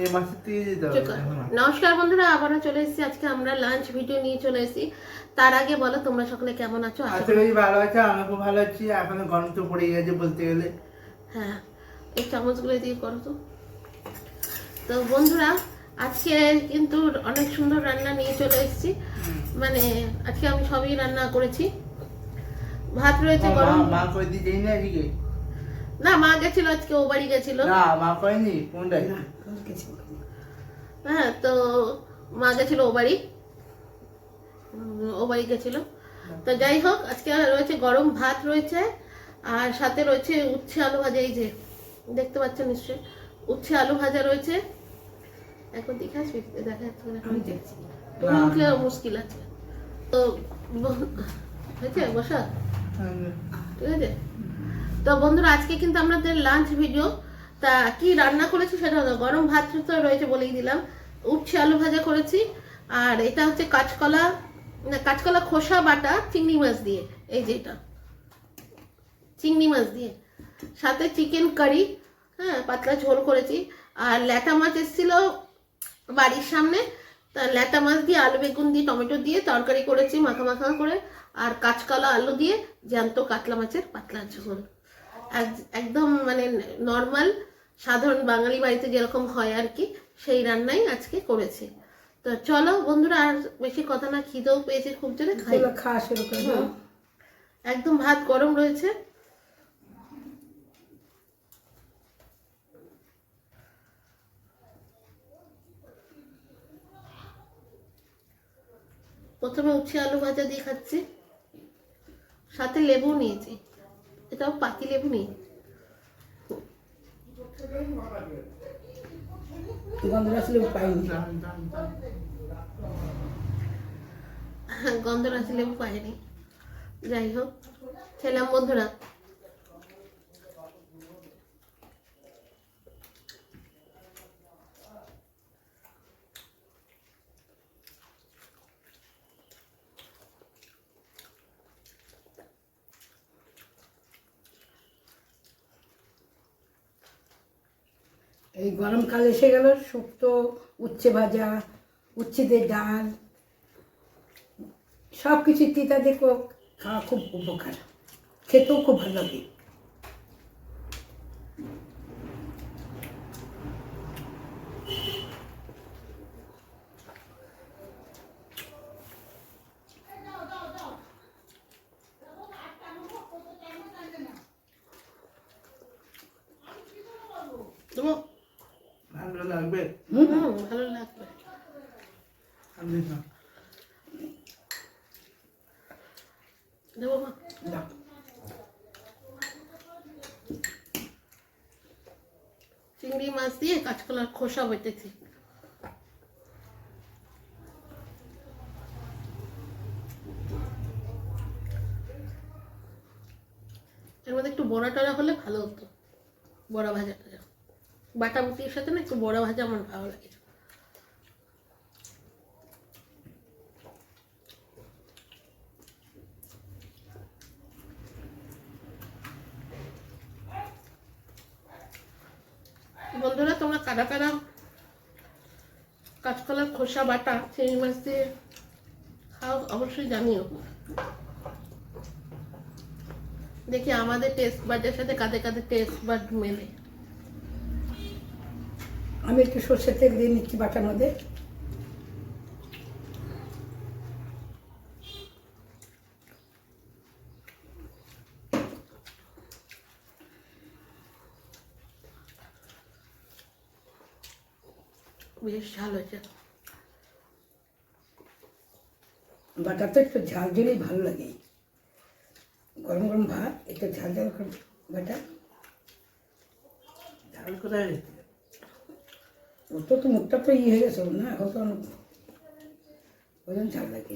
এই মাসের থেকে দিতে হবে এখন না। নমস্কার বন্ধুরা, আবারও চলে এসেছি। আজকে আমরা লাঞ্চ ভিডিও নিয়ে চলে এসেছি। তার আগে বলো তোমরা সকলে কেমন আছো? আশা আশা করি করি ভালো আছে, আমি খুব ভালো আছি। এখন গরম তো পড়ে গেছে বলতে গেলে। হ্যাঁ, এই চামচগুলো দিয়ে করো তো। তো বন্ধুরা, আজকে কিন্তু অনেক সুন্দর রান্না নিয়ে চলে এসেছি। মানে আজকে আমি সবই রান্না করেছি। ভাত রয়েছে গরম। মা কই দিয়ে যাই না এদিকে? না, মা গেছিল আজকে, ও বাড়ি গেছিল। না মা কয়নি কোনটাই। হ্যাঁ, তো মা গেছিল ও বাড়ি, ও বাড়ি গেছিল। তো যাই হোক, আজকে রয়েছে গরম ভাত রয়েছে, আর সাথে রয়েছে উচ্ছে আলু ভাজা। এই যে দেখতে পাচ্ছ নিশ্চয়ই, উচ্ছে আলু ভাজা রয়েছে। এখন দেখে আসবি, দেখা যাচ্ছে না, আমি দেখছি তোমার মুখে মুশকিল আছে। তো হয়েছে বসা, ঠিক আছে। তো বন্ধুরা, আজকে কিন্তু আমাদের লাঞ্চ ভিডিও। তা কি রান্না করেছি সেটা হলো, গরম ভাত তো রয়েছে বলেই দিলাম, উচ্ছে আলু ভাজা করেছি, আর এটা হচ্ছে কাঁচকলা, না কাঁচকলা খোসা বাটা চিংড়ি মাছ দিয়ে। এই যে এটা চিংড়ি মাছ দিয়ে, সাথে চিকেন কারি, হ্যাঁ পাতলা ঝোল করেছি। আর ল্যাটা মাছ এসেছিল বাড়ির সামনে, তা ল্যাটা মাছ দিয়ে আলু বেগুন দিয়ে টমেটো দিয়ে তরকারি করেছি মাখা মাখা করে। আর কাঁচকলা আলু দিয়ে জ্যান্ত কাতলা মাছের পাতলা ঝোল। একদম মানে নর্মাল সাধারণ বাঙালি বাড়িতে যেরকম হয় আর কি, সেই রান্নাই আজকে করেছি। তো চলো বন্ধুরা, আর বেশি কথা না, খিদেও পেয়েছে খুব জোরে, খাই। খাওয়া শুরু করে দাও। একদম ভাত গরম রয়েছে। প্রথমে উচ্ছে আলু ভাজা দিয়ে খাচ্ছি, সাথে লেবু নিয়েছি, এটাও পাতি লেবু নেই, গন্ধরাজ লেবু পাইনি। গন্ধরাজ লেবু পাইনি। যাই হোক, খেলাম বন্ধুরা। এই গরমকাল এসে গেল, শুক্তো, উচ্ছে ভাজা, উচ্ছেদের ডাল, সব কিছু তিতা দিয়ে খাওয়া খুব উপকার, খেতেও খুব ভালো লাগে। তোমার ভালো লাগবে। ভালো লাগবে। আমি না দেবো মা। দাও। চিংড়ি মাছ দিয়ে কাঁচকলার খোসা বেটেছি। এর মধ্যে একটু বড়া টড়া হলে ভালো হতো, বড়া ভাজা টাজা, বাটা বুটির সাথে না একটু বড়া ভাজা আমার ভালো লাগে। বন্ধুরা, তোমরা কারা কারা কাঁচকলার খোসা বাটা চিংড়ি মাছ দিয়ে খাও অবশ্যই জানিও। দেখি আমাদের টেস্ট বাডের সাথে কাদের কাদের টেস্ট বাড মেলে। আমি একটু সর্ষের তেল দিয়ে নিচ্ছি বাটার মধ্যে। বেশ ঝাল হয়েছে। বাটার তো একটু ঝাল ঝালই ভালো লাগে, গরম গরম ভাত একটু ঝাল ঝাল করে বাটা। ঝাল কোথায়? ওর তো মুখটা তো হয়ে গেছে না, এখন তো ওই জন্য ঝাল লাগে।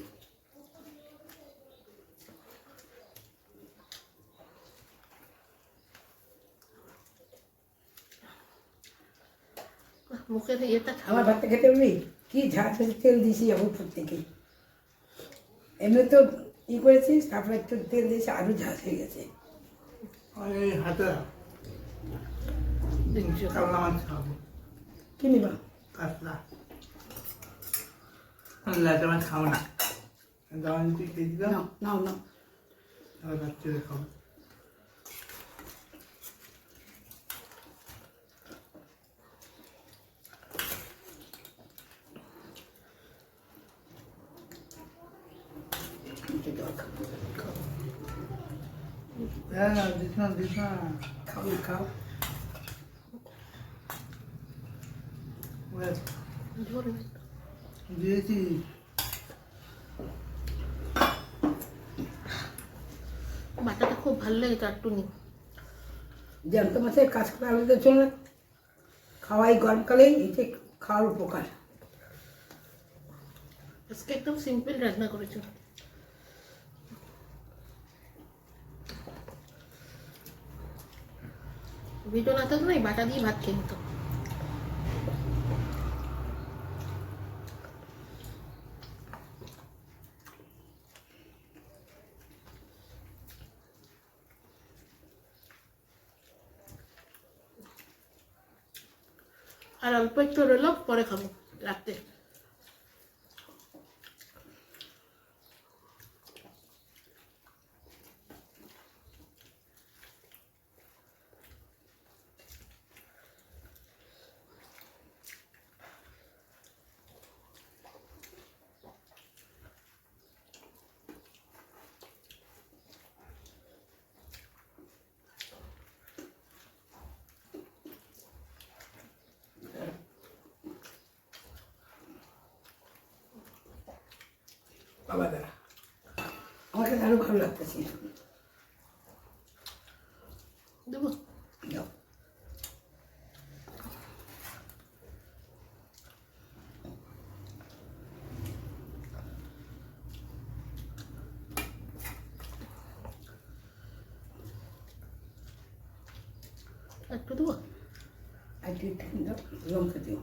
মুখের ইয়েটা আমার ভাতটা খেতে পারবি? কি ঝাল তেল দিয়েছি যাবো প্রত্যেকে, এমনি তো ই করেছিস, তারপরে একটু তেল দিয়েছি, আরও ঝাল হয়ে গেছে। হাতে কাতলা মাছ খাবো। কি নিবা? কাতলা ল্যাটা মাছ খাবো না দাও যদি খেয়ে দিলাম নাও নাও নাও তাহলে রাত্রে খাবো একটু জল খাও হ্যাঁ দিস না খাও না খাও ঝোল দিয়েছি বাটাটা খুব ভালো লাগে চাটুনি। জ্যান্ত মাছের কাজ করা হলে তো চলে না খাওয়াই গরমকালে এতে খাওয়ার উপকার আজকে একদম সিম্পল রান্না করেছো। ভিডিও না থাকলে এই বাটা দিয়ে ভাত খেয়ে নিত। আর অল্প একটু রইল, পরে খাবো রাতে। বাবা দাঁড়া আমার কাছে আরো ভালো লাগতেছে দেবো দাও একটু দেবো। আর একটু দাও লঙ্কা দিও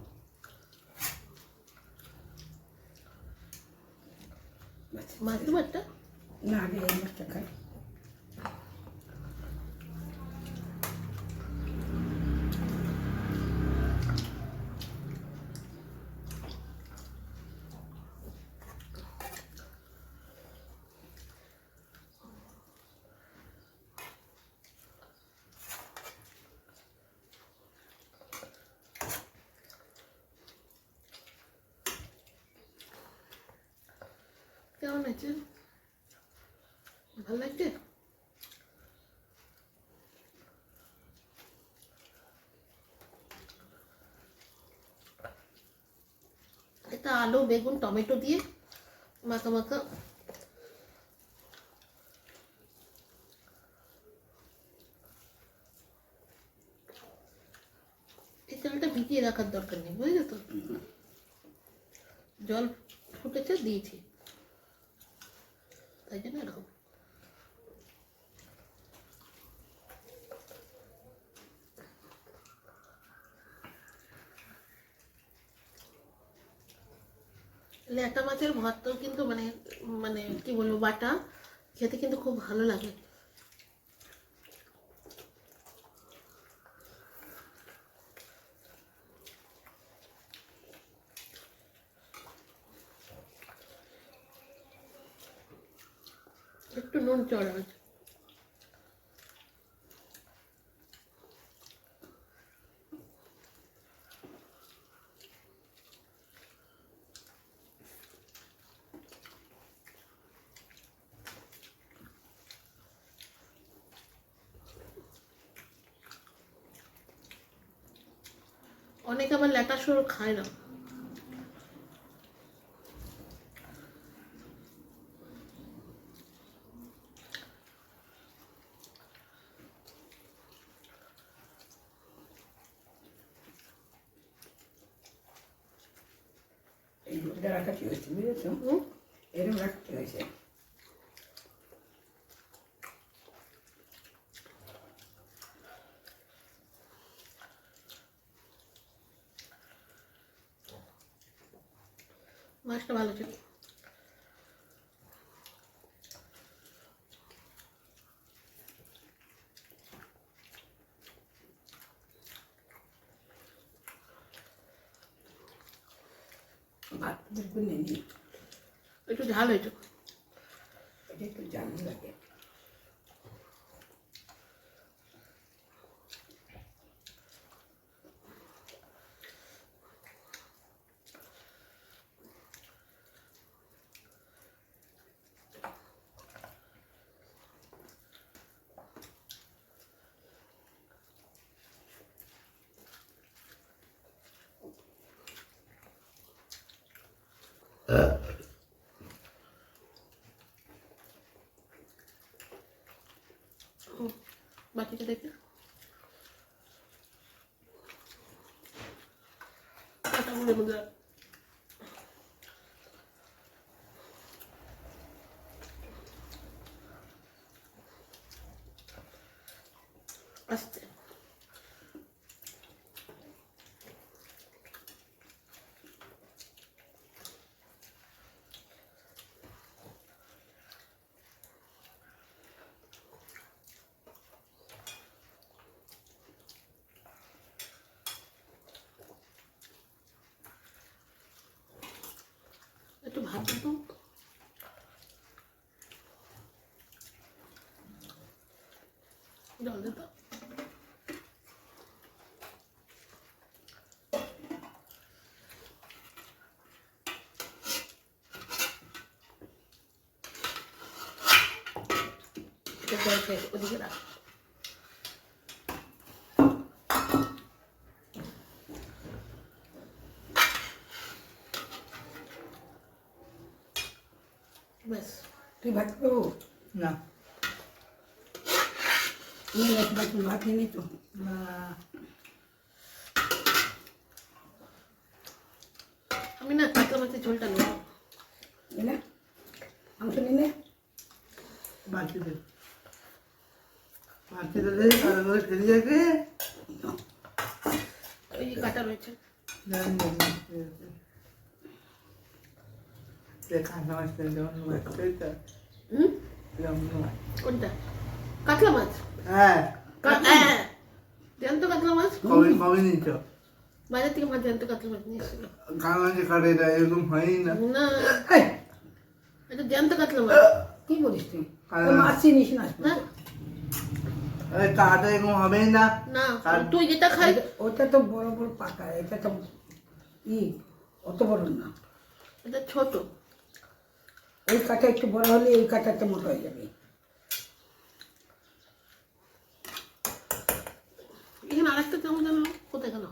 মাছ দেবো একটা। না আগে এই মাছটা খাই কেমন আছে? ভালো লাগছে? এটা আলু বেগুন টমেটো দিয়ে মাখা মাখা। এই চালটা ভিজিয়ে রাখার দরকার নেই, বুঝলে তো? জল ফুটেছে দিয়েছি, তাই জন্য এরকম। ল্যাটা মাছের ভর্তাও কিন্তু মানে মানে কি বলবো, বাটা খেতে কিন্তু খুব ভালো লাগে। একটু নুন চড়া আছে। অনেকে আবার ল্যাটা সরু খায় না। এই রোদটা রাখা কি হয়েছে বুঝেছো এরকম রাখতে হয়েছে মাছটা ভালো ছিল। ভাত বিলকুল নেই, একটু ঝাল হয়েছে। এটা একটু জাল লাগে। বাকিটা দেখে কাঁচামরিচের মধ্যে আস্তে একটু ভাত দিত, জল দিত। ওদিকে রাখ। ব্যাস। তুই ভাত খাবো না ভাত নেই তো। না আমি না কাতলা মাছের ঝোলটা নেব। এনে মাংস নিলে বাটিতে দে আর করে খেয়ে যাবে। ওই যে কাটা রয়েছে। কাঁচা মাছ খেয়ে যেমন মাছ খেয়েছে হুম, যেমন কোনটা? কাতলা মাছ? হ্যাঁ হ্যাঁ, জ্যান্ত কাতলা মাছ। কবে কবে নিচ্ছ বাজার থেকে মাছ জ্যান্ত কাতলা মাছ নিয়ে এসেছিল। কাঁচা কাটে এটা এরকম হয়ই না। না, এই, এটা জ্যান্ত কাতলা মাছ। কি বলিস তুই? ওই মাছ চিনিস না? না কাটা এরকম হবেই না। না, তুই যেটা খাই ওটা তো বড় বড় পাকা, এটা তো অত বড় না। এটা ছোট। ওই কাটা একটু বড় হলে এই কাটাটা মোটা হয়ে যাবে। এখানে আরেকটা চামচ জানো কোথায় গেল?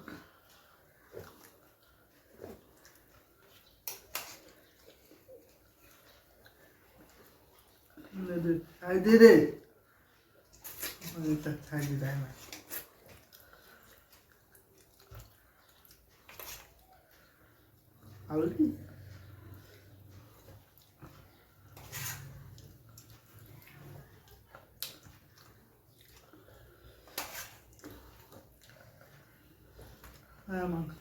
খাই দে রে খাই দি তাই না আলু কি হ্যাঁ মাংস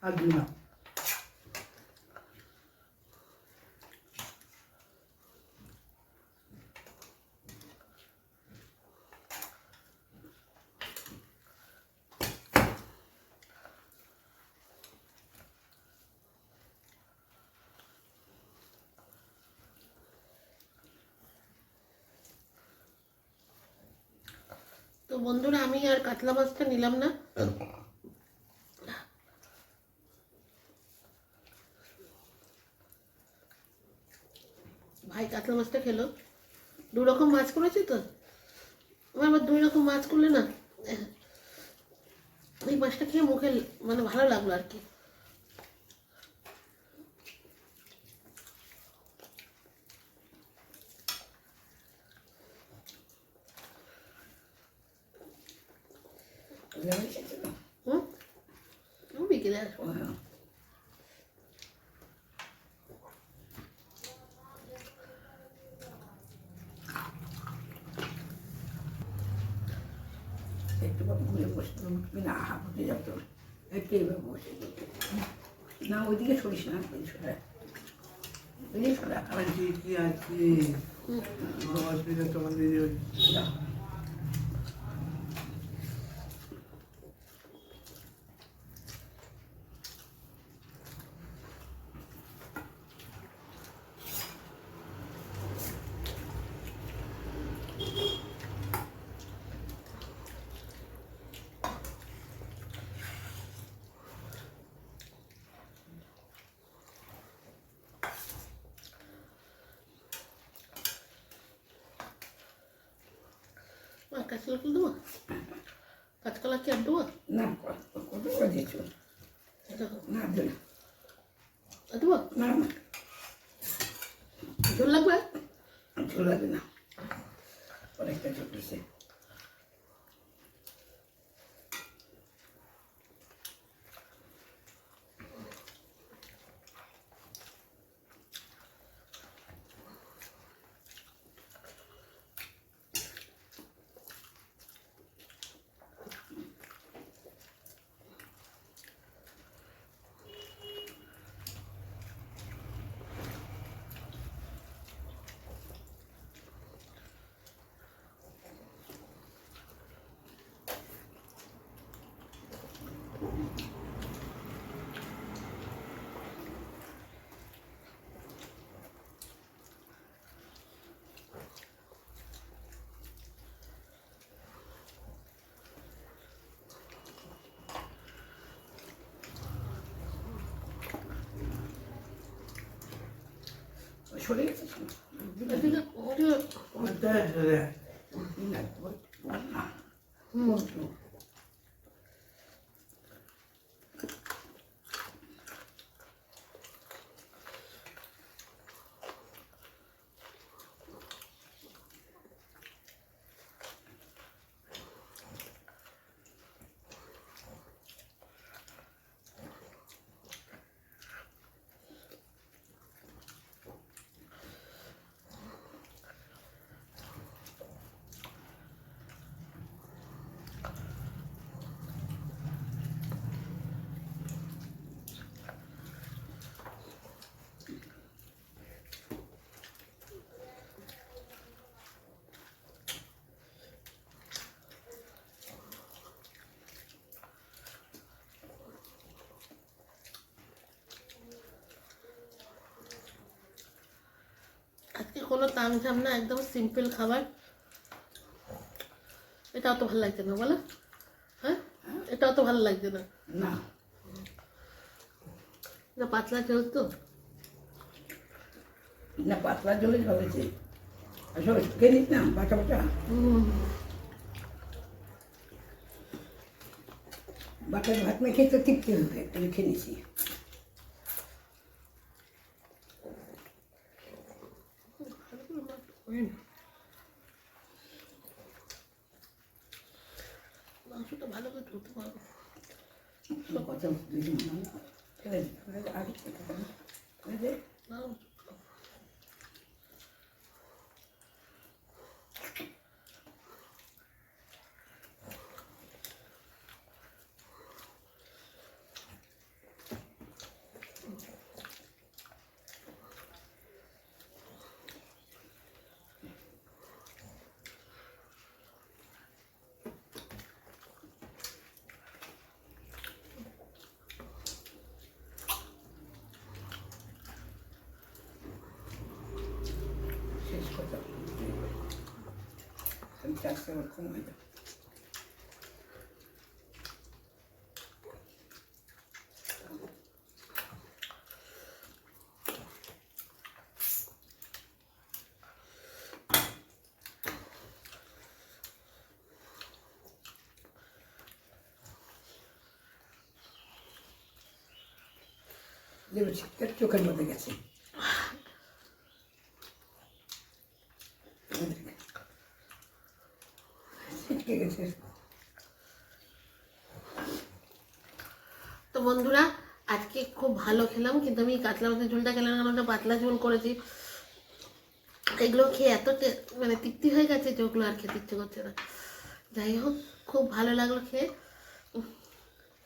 আর দিই না তো বন্ধুরা, আমি আর কাতলা মাছটা নিলাম না। ভাই কাতলা মাছটা খেলো। দু রকম মাছ করেছি তো, আমার আবার দুই রকম মাছ করলে না, এই মাছটা খেয়ে মুখে মানে ভালো লাগলো আর কি। হুম, বিকেলে আসবো। একটু ঘুরে বসতে না, হাঁপুতে যাবো একটু এবার বসে না, ওইদিকে সরিস না, ওইদিকে সরা। আর কি আছে অসুবিধা তোমাদের আর কাঁচকলা কি দেবো? কাঁচকলা কি আর দেবো? না কত করে দিয়েছো? না দিল আর দেবো? না না ঝোল লাগবে? ঝোল লাগবে না, অনেকটা ঝোল দিচ্ছে। সরে গেছে এদিকে ওটা ধরে আজকে কোনো তামঝাম না, একদম সিম্পল খাবার। এটা অত ভালো লাগছে না বলো? হ্যাঁ, এটা অত ভালো লাগছে না। না এটা পাতলা ঝোল তো। না পাতলা জলে ঝরেছে, আসলে শুকিয়ে নিস না বাটা বাটা বাটার ভাত মেখে তো তৃপ্তি হবে, একটু রেখে নিছি। মাংসটা ভালো করে ধুতে পারবো। কথা ফেলে দে, আগে ফেলে দে। শেষ কথা চারটে ওরকম হয়ে যাবে। দেবে শীতকাল চোখের মধ্যে গেছে। ছিটকে গেছে। তো বন্ধুরা আজকে খুব ভালো খেলাম, কিন্তু আমি কাতলা মাছের ঝোলটা খেলাম না, ওটা পাতলা ঝোল করেছি। এগুলো খেয়ে এত মানে তৃপ্তি হয়ে গেছে যে ওগুলো আর খেতে ইচ্ছে করছে না। যাই হোক, খুব ভালো লাগলো খেয়ে,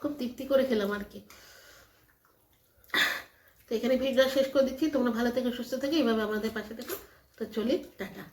খুব তৃপ্তি করে খেলাম আর কি। তো এখানে ভিডিওটা শেষ করে দিচ্ছি। তোমরা ভালো থেকে সুস্থ থেকে এইভাবে আমাদের পাশে থেকো। তো চলি, টাটা।